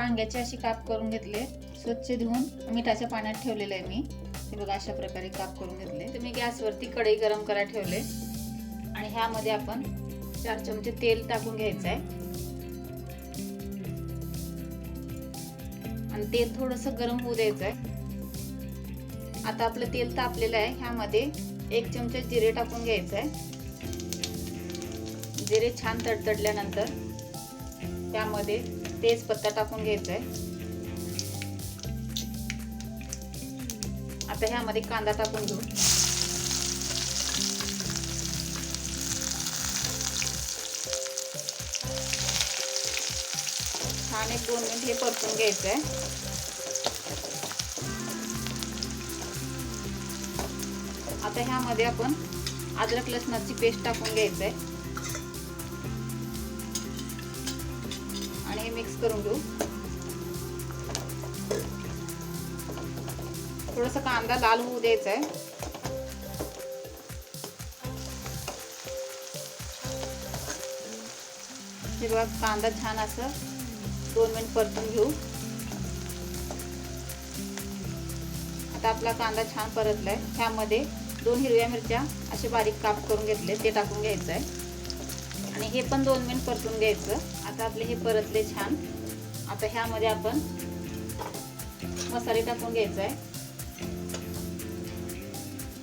वांग्याचे अशी काप करून घेतले, स्वच्छ धुवून मिठाच्या पाण्यात ठेवलेले आहे मी। हे बघा अशा प्रकारे काप करून घेतले। तर मी गॅसवरती कढई गरम करायला ठेवले आणि ह्यामध्ये आपण 4 चमचे तेल टाकून घ्यायचं आहे आणि तेल थोडंसं गरम होऊ द्यायचं आहे। आता आपलं तेल तापलेलं आहे, ह्यामध्ये 1 चमचा जिरे टाकून घ्यायचं आहे। जिरे छान तडतडल्यानंतर त्यामध्ये तेजपत्ता टाकून घ्यायचा आहे। आता ह्यामध्ये कांदा टाकून घेऊ। छान 1-2 मिनिट हे परतून घ्यायचं आहे। आता ह्यामध्ये आपण अद्रक लसणाची पेस्ट टाकून घ्यायचं आहे आणि हे मिक्स करून घेऊ। थोडासा कांदा लाल होऊ द्यायचा आहे। हे बघा कांदा छान असं 2 मिनिट परतून घेऊ। आता आपला कांदा छान परतलाय, ह्यामध्ये 2 हिरव्या मिरच्या असे बारीक काप करून घेतले, ते टाकून घ्यायचं आहे आणि हे पण 2 मिनिट परतून घ्यायचं। आता आपले हे परतले छान। आता ह्यामध्ये आपण मसाले टाकून घ्यायचा आहे।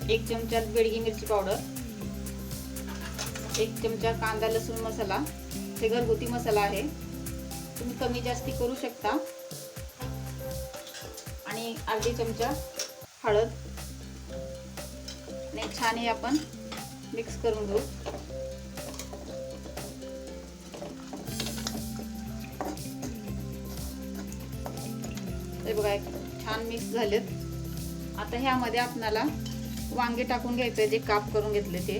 1 चमचा बेडगी मिरची पावडर, 1 चमचा कांदा लसूण मसाला, हे घरगुती मसाला आहे, तुम्ही कमी जास्ती करू शकता, आणि अर्धी चमचा हळद आणि छान हे आपण मिक्स करून घेऊ। हे बघा छान मिक्स झालेत। आता ह्यामध्ये आपल्याला वांगे टाकून घ्यायचे जे काप करून घेतले ते।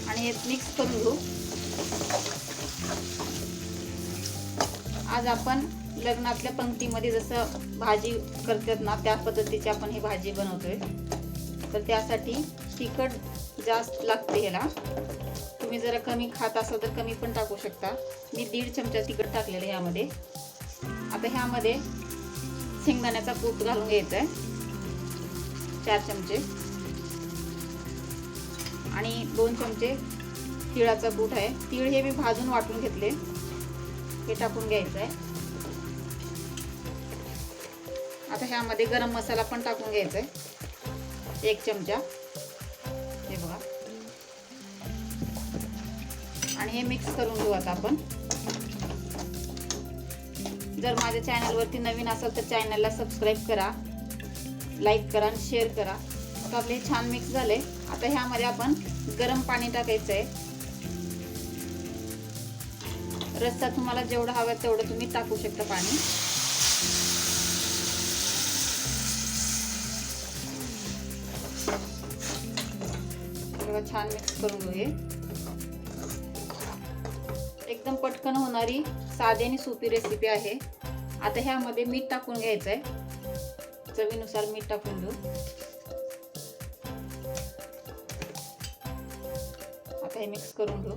आणि हे मिक्स करून घेऊ। आज आपण लग्नातल्या पंक्तीमध्ये जसं भाजी करतात ना, त्या पद्धतीची आपण ही भाजी बनवतोय। तर त्यासाठी तिखट जास्त लागते ह्याला, तुम्ही जरा कमी खात असाल तर कमी पण टाकू शकता। मी 1.5 चमचा तिखट टाकलेलं आहे यामध्ये। आता ह्यामध्ये शेंगदाण्याचा कूट घालून घ्यायचा आहे 4 चमचे आणि 2 चमचे तिळाचा कूट आहे। तीळ हे मी भाजून वाटून घेतले, हे टाकून घ्यायचं आहे। आता ह्यामध्ये गरम मसाला पण टाकून घ्यायचा आहे 1 चमचा, हे बघा, आणि हे मिक्स करून घेऊ। आता आपण जर माझ्या चॅनलवरती नवीन असाल तर चॅनलला सबस्क्राईब करा, लाईक करा आणि शेअर करा। तर आपले हे छान मिक्स झाले। आता ह्यामध्ये आपण गरम पाणी टाकायचं आहे। रस्सा तुम्हाला जेवढं हवं तेवढं तुम्ही टाकू शकता पाणी। बघा छान मिक्स करून घेऊ। हे एकदम पटकन होणारी साधी आणि सोपी रेसिपी आहे। आता ह्यामध्ये मीठ टाकून घ्यायचं आहे, चवीनुसार मीठ टाकून घेऊ। आता हे मिक्स करून घेऊ।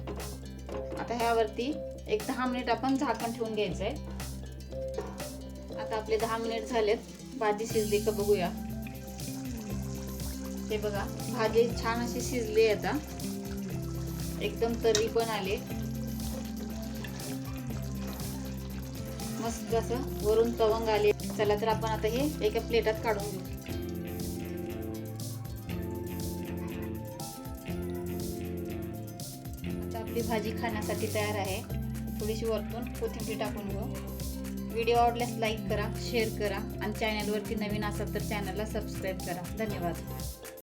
आता ह्यावरती 10 मिनिट आपण झाकण ठेवून घ्यायचं आहे। आता आपले 10 मिनिट झालेत, भाजी शिजली का बघूया। हे बघा भाजी छान अशी शिजली आहे, आता एकदम तर्री पण आले, मस्त असं वरून तवंग आले। चला तर आपण आता हे एका प्लेटात काढून घेऊ। आता आपली भाजी खाण्यासाठी तयार आहे। थोडीशी वरतून कोथिंबीर टाकून घेऊ। व्हिडिओ आवडल्यास लाईक करा, शेअर करा आणि चॅनलवरती नवीन असाल तर चॅनलला सबस्क्राईब करा। धन्यवाद।